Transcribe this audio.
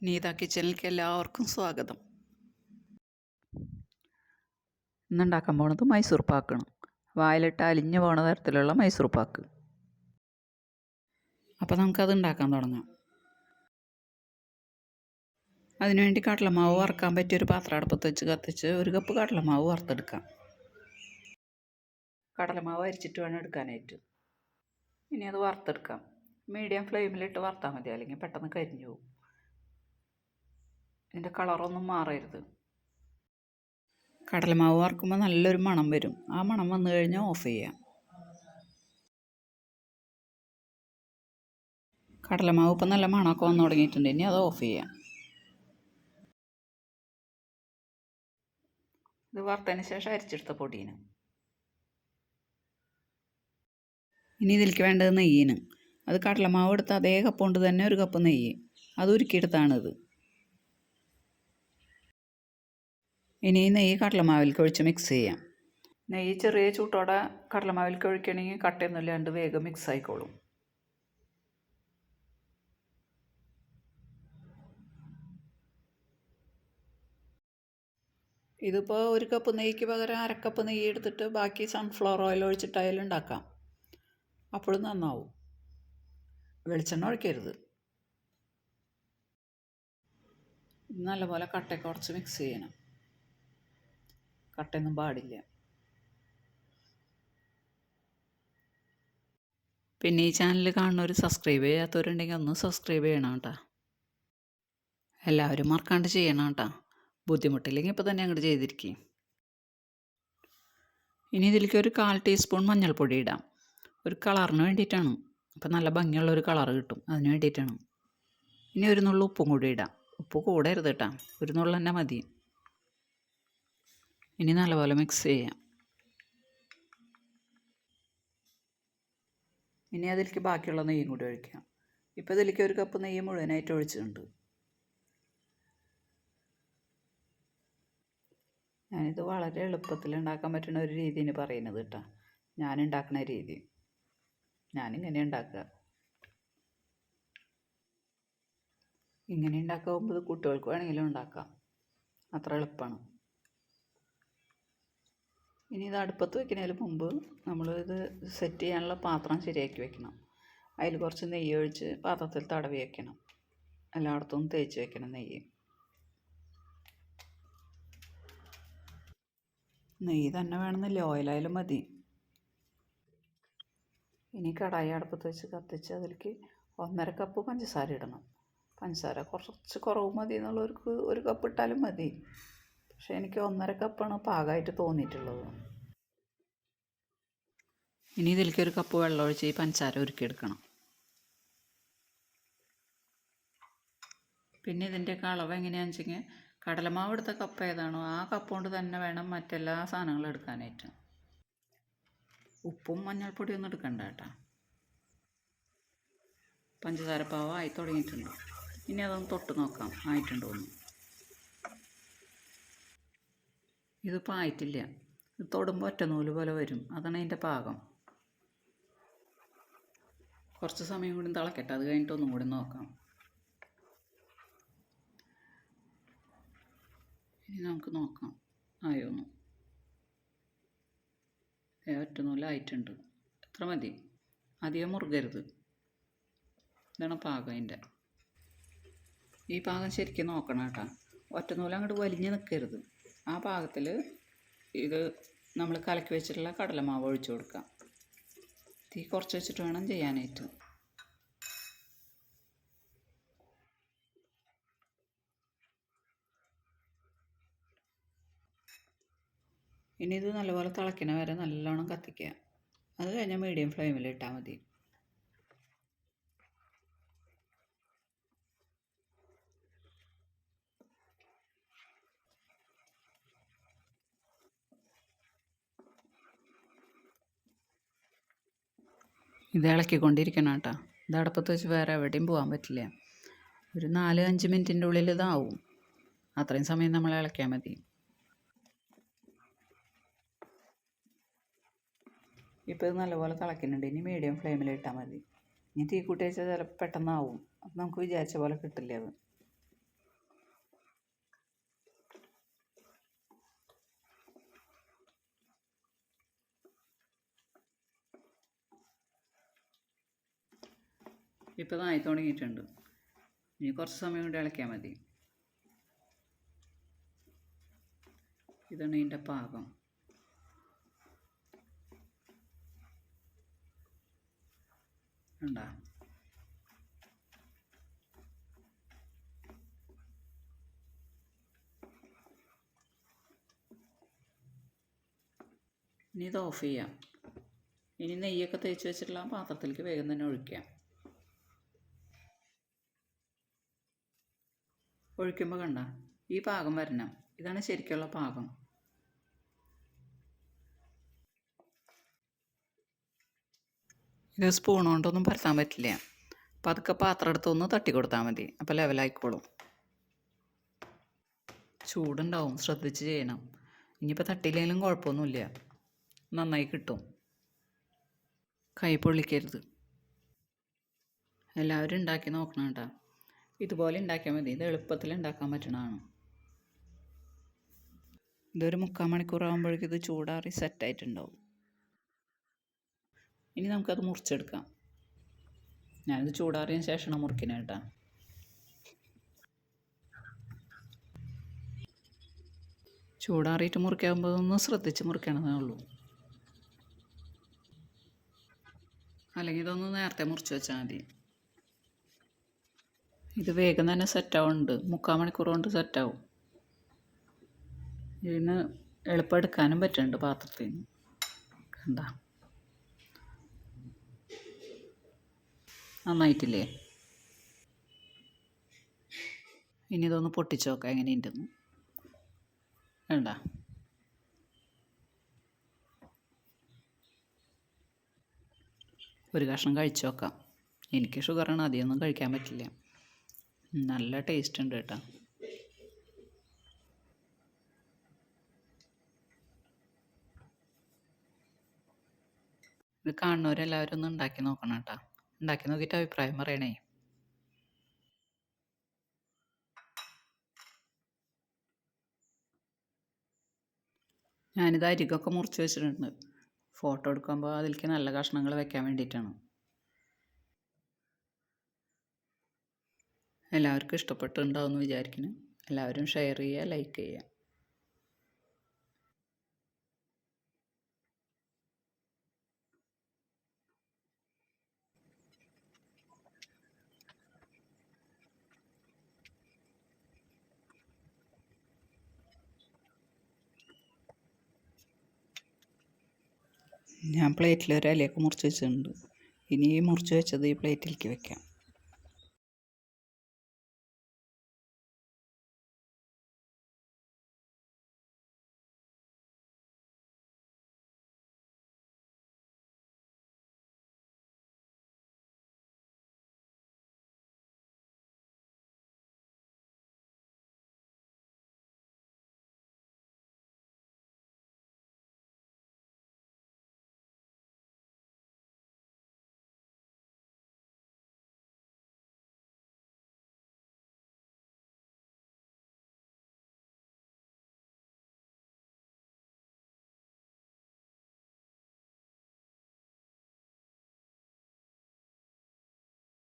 നീത കിച്ചണിലേക്ക് എല്ലാവർക്കും സ്വാഗതം. ഇന്നുണ്ടാക്കാൻ പോണത് മൈസൂർ പാക്കാണ്. വായിലിട്ട് അലിഞ്ഞു പോണ തരത്തിലുള്ള മൈസൂർ പാക്ക്. അപ്പോൾ നമുക്കത് ഉണ്ടാക്കാൻ തുടങ്ങാം. അതിനുവേണ്ടി കടലമാവ് വറുക്കാൻ പറ്റിയൊരു പാത്രം അടുപ്പത്ത് വെച്ച് കത്തിച്ച് 1 കപ്പ് കടലമാവ് വറുത്തെടുക്കാം. കടലമാവ് അരിച്ചിട്ട് വേണം എടുക്കാനായിട്ട്. ഇനി അത് വറുത്തെടുക്കാം. മീഡിയം ഫ്ലെയിമിലിട്ട് വറുത്താൽ മതി, അല്ലെങ്കിൽ പെട്ടെന്ന് കരിഞ്ഞു പോകും. ഇതിൻ്റെ കളറൊന്നും മാറരുത്. കടലമാവ് വറുക്കുമ്പോൾ നല്ലൊരു മണം വരും. ആ മണം വന്നു കഴിഞ്ഞാൽ ഓഫ് ചെയ്യാം. കടലമാവ് ഇപ്പം നല്ല മണമൊക്കെ വന്നു തുടങ്ങിയിട്ടുണ്ട്. ഇനി അത് ഓഫ് ചെയ്യാം. ഇത് വറുത്തതിന് ശേഷം അരിച്ചെടുത്ത പൊടിയാണ്. ഇനി ഇതിലേക്ക് വേണ്ടത് നെയ്യിന്. അത് കടലമാവ് എടുത്ത് അതേ കപ്പ് കൊണ്ട് തന്നെ 1 കപ്പ് നെയ്യ്, അത് ഉരുക്കിയെടുത്താണിത്. ഇനി ഈ നെയ്യ് കടലമാവിലേക്ക് ഒഴിച്ച് മിക്സ് ചെയ്യാം. നെയ്യ് ചെറിയ ചൂട്ടോടെ കടലമാവിലേക്ക് ഒഴിക്കണമെങ്കിൽ കട്ടയൊന്നുമില്ലാണ്ട് വേഗം മിക്സ് ആയിക്കോളും. ഇതിപ്പോൾ 1 കപ്പ് നെയ്യ്ക്ക് പകരം 1/2 കപ്പ് നെയ്യ് എടുത്തിട്ട് ബാക്കി സൺഫ്ലവർ ഓയിൽ ഒഴിച്ചിട്ടായാലും ഉണ്ടാക്കാം. അപ്പോഴും നന്നാവും. വെളിച്ചെണ്ണ ഒഴിക്കരുത്. നല്ലപോലെ കട്ടയൊക്കെ കുറച്ച് മിക്സ് ചെയ്യണം. കട്ടയൊന്നും പാടില്ല. പിന്നെ ഈ ചാനൽ കാണുന്നവർ സബ്സ്ക്രൈബ് ചെയ്യാത്തവരുണ്ടെങ്കിൽ ഒന്ന് സബ്സ്ക്രൈബ് ചെയ്യണം കേട്ടോ. എല്ലാവരും മറക്കാണ്ട് ചെയ്യണം കേട്ടോ. ബുദ്ധിമുട്ടില്ലെങ്കിൽ ഇപ്പോൾ തന്നെ അങ്ങോട്ട് ചെയ്തിരിക്കും. ഇനി ഇതിലേക്ക് ഒരു 1/4 ടീസ്പൂൺ മഞ്ഞൾപ്പൊടി ഇടാം. ഒരു കളറിന് വേണ്ടിയിട്ടാണ്. അപ്പോൾ നല്ല ഭംഗിയുള്ളൊരു കളറ് കിട്ടും, അതിന് വേണ്ടിയിട്ടാണ്. ഇനി 1 നുള്ളു ഉപ്പും കൂടി ഇടാം. ഉപ്പ് കൂടരുത് കേട്ടോ, 1 നുള്ളു തന്നെ മതി. ഇനി നല്ലപോലെ മിക്സ് ചെയ്യാം. ഇനി അതിലേക്ക് ബാക്കിയുള്ള നെയ്യും കൂടി ഒഴിക്കാം. ഇപ്പോൾ ഇതിലേക്ക് 1 കപ്പ് നെയ്യ് മുഴുവനായിട്ട് ഒഴിച്ചിട്ടുണ്ട്. ഞാനിത് വളരെ എളുപ്പത്തിൽ ഉണ്ടാക്കാൻ പറ്റുന്ന ഒരു രീതിയാണ് പറയുന്നത് കേട്ടോ. ഞാനുണ്ടാക്കുന്ന രീതി. ഞാനിങ്ങനെ ഉണ്ടാക്കുക. ഇങ്ങനെ ഉണ്ടാക്കുമ്പോൾ ഇത് കുട്ടികൾക്ക് വേണമെങ്കിലും ഉണ്ടാക്കാം. അത്ര എളുപ്പമാണ്. ഇനി ഇത് അടുപ്പത്ത് വയ്ക്കുന്നതിന് മുമ്പ് നമ്മളിത് സെറ്റ് ചെയ്യാനുള്ള പാത്രം ശരിയാക്കി വെക്കണം. അതിൽ കുറച്ച് നെയ്യ് ഒഴിച്ച് പാത്രത്തിൽ തടവി വയ്ക്കണം. എല്ലായിടത്തും തേച്ച് വെക്കണം നെയ്യ്. നെയ്യ് തന്നെ വേണമെന്നില്ല, ഓയിലായാലും മതി. ഇനി കടായി അടുപ്പത്ത് വെച്ച് കത്തിച്ച് അതിലേക്ക് 1/2 കപ്പ് പഞ്ചസാര ഇടണം. പഞ്ചസാര കുറച്ച് കുറവ് മതി എന്നുള്ളവർക്ക് 1 കപ്പ് ഇട്ടാലും മതി. പക്ഷേ എനിക്ക് 1/2 കപ്പാണ് പാകമായിട്ട് തോന്നിയിട്ടുള്ളത്. ഇനി ഇതിലേക്ക് 1 കപ്പ് വെള്ളം ഒഴിച്ച് ഈ പഞ്ചസാര ഉരുക്കിയെടുക്കണം. പിന്നെ ഇതിൻ്റെയൊക്കെ അളവ് എങ്ങനെയാണെന്ന് വെച്ചെങ്കിൽ കടലമാവ് എടുത്ത കപ്പ് ഏതാണോ ആ കപ്പ് കൊണ്ട് തന്നെ വേണം മറ്റെല്ലാ സാധനങ്ങളും എടുക്കാനായിട്ട്. ഉപ്പും മഞ്ഞൾപ്പൊടിയൊന്നും എടുക്കണ്ട കേട്ടോ. പഞ്ചസാരപ്പാവ് ആയി തുടങ്ങിയിട്ടുണ്ട്. ഇനി അതൊന്ന് തൊട്ട് നോക്കാം ആയിട്ടുണ്ടോയെന്ന്. ഇതിപ്പോൾ ആയിട്ടില്ല. ഇത് തൊടുമ്പോൾ ഒറ്റ നൂല് പോലെ വരും. അതാണ് അതിൻ്റെ പാകം. കുറച്ച് സമയം കൂടി തിളക്കട്ടെ, അത് കഴിഞ്ഞിട്ട് ഒന്നും കൂടി നോക്കാം. ഇനി നമുക്ക് നോക്കാം ആയോന്ന്. ഒറ്റ നൂലായിട്ടുണ്ട്. എത്ര മതി, അധികം മുറുകരുത്. ഇതാണ് പാകം അതിൻ്റെ. ഈ പാകം ശരിക്കും നോക്കണം കേട്ടോ. ഒറ്റ നൂല് അങ്ങോട്ട് വലിഞ്ഞ് നിൽക്കരുത്. ആ പാകത്തിൽ ഇത് നമ്മൾ കലക്കി വെച്ചിട്ടുള്ള കടലമാവ് ഒഴിച്ചു കൊടുക്കാം. തീ കുറച്ച് വെച്ചിട്ട് വേണം ചെയ്യാനായിട്ട്. ഇനി ഇത് നല്ലപോലെ തിളയ്ക്കണ വരെ നല്ലോണം കത്തിക്കുക. അത് കഴിഞ്ഞാൽ മീഡിയം ഫ്ലെയിമിൽ ഇട്ടാൽ മതി. ഇത് ഇളക്കിക്കൊണ്ടിരിക്കണം കേട്ടോ. ഇത് അടുപ്പത്ത് വെച്ച് വേറെ എവിടെയും പോകാൻ പറ്റില്ല. ഒരു 4-5 മിനിറ്റിൻ്റെ ഉള്ളിൽ ഇതാവും. അത്രയും സമയം നമ്മൾ ഇളക്കിയാൽ മതി. ഇപ്പോൾ ഇത് നല്ലപോലെ തിളയ്ക്കുന്നുണ്ട്. ഇനി മീഡിയം ഫ്ലെയിമിൽ ഇട്ടാൽ മതി. ഇനി തീ കൂട്ടി വെച്ചാൽ ചിലപ്പോൾ പെട്ടെന്നാവും. അപ്പം നമുക്ക് വിചാരിച്ച പോലെ കിട്ടില്ല അത്. ഇപ്പോൾ ഇതായി തുടങ്ങിയിട്ടുണ്ട്. ഇനി കുറച്ച് സമയം കൊണ്ട് ഇളക്കിയാൽ മതി. ഇതാണ് ഇതിൻ്റെ പാകം. ഉണ്ടാ ഇനി ഇത് ഓഫ് ചെയ്യാം. ഇനി നെയ്യൊക്കെ തേച്ച് വെച്ചിട്ടുള്ള പാത്രത്തിലേക്ക് വേഗം തന്നെ ഒഴിക്കാം. ഒഴിക്കുമ്പോൾ കണ്ട ഈ പാകം വരണം. ഇതാണ് ശരിക്കുള്ള പാകം. ഇത് സ്പൂൺ കൊണ്ടൊന്നും പരത്താൻ പറ്റില്ല. പതുക്കെ പാത്രം എടുത്തൊന്ന് തട്ടി കൊടുത്താൽ മതി. അപ്പോൾ ലെവലായിക്കോളും. ചൂടുണ്ടാവും, ശ്രദ്ധിച്ച് ചെയ്യണം. ഇനിയിപ്പോൾ തട്ടിയില്ലെങ്കിലും കുഴപ്പമൊന്നുമില്ല, നന്നായി കിട്ടും. കൈ പൊള്ളിക്കരുത്. എല്ലാവരും ഉണ്ടാക്കി നോക്കണം കേട്ടോ. ഇതുപോലെ ഉണ്ടാക്കിയാൽ മതി. ഇത് എളുപ്പത്തിൽ ഉണ്ടാക്കാൻ പറ്റണതാണ്. ഇതൊരു 3/4 മണിക്കൂറാകുമ്പോഴേക്കും ഇത് ചൂടാറി സെറ്റായിട്ടുണ്ടാവും. ഇനി നമുക്കത് മുറിച്ചെടുക്കാം. ഞാനിത് ചൂടാറിയതിന് ശേഷമാണ് മുറിക്കുന്നത് കേട്ടോ. ചൂടാറിയിട്ട് മുറിക്കാകുമ്പോൾ ഒന്ന് ശ്രദ്ധിച്ച് മുറിക്കണമെന്നേ ഉള്ളൂ. അല്ലെങ്കിൽ ഇതൊന്ന് നേരത്തെ മുറിച്ച് വെച്ചാൽ മതി. ഇത് വേഗം തന്നെ സെറ്റാവുന്നുണ്ട്. 3/4 മണിക്കൂർ കൊണ്ട് സെറ്റാവും. ഇതിന് എളുപ്പം എടുക്കാനും പറ്റുന്നുണ്ട് പാത്രത്തിൽ നിന്ന്. കണ്ട നന്നായിട്ടില്ലേ? ഇനി ഇതൊന്ന് പൊട്ടിച്ച് നോക്കാം എങ്ങനെയുണ്ടെന്ന്. വേണ്ട, ഒരു കഷ്ണം കഴിച്ച് നോക്കാം. എനിക്ക് ഷുഗറാണ്, അധികമൊന്നും കഴിക്കാൻ പറ്റില്ല. നല്ല ടേസ്റ്റ് ഉണ്ട് കേട്ടോ. ഇത് കാണുന്നവരെല്ലാവരും ഒന്ന് ഉണ്ടാക്കി നോക്കണം കേട്ടോ. ഉണ്ടാക്കി നോക്കിയിട്ട് അഭിപ്രായം പറയണേ. ഞാനിത് അരികൊക്കെ മുറിച്ച് വെച്ചിട്ടുണ്ട്. ഫോട്ടോ എടുക്കുമ്പോൾ അതിലേക്ക് നല്ല കഷ്ണങ്ങൾ വെക്കാൻ വേണ്ടിയിട്ടാണ്. എല്ലാവർക്കും ഇഷ്ടപ്പെട്ടുണ്ടാവുമെന്ന് വിചാരിക്കുന്നു. എല്ലാവരും ഷെയർ ചെയ്യുക, ലൈക്ക് ചെയ്യുക. ഞാൻ പ്ലേറ്റിൽ ഒരു ഇലയൊക്കെ മുറിച്ച് വെച്ചിട്ടുണ്ട്. ഇനി ഈ മുറിച്ച് വെച്ചത് ഈ പ്ലേറ്റിലേക്ക് വെക്കാം.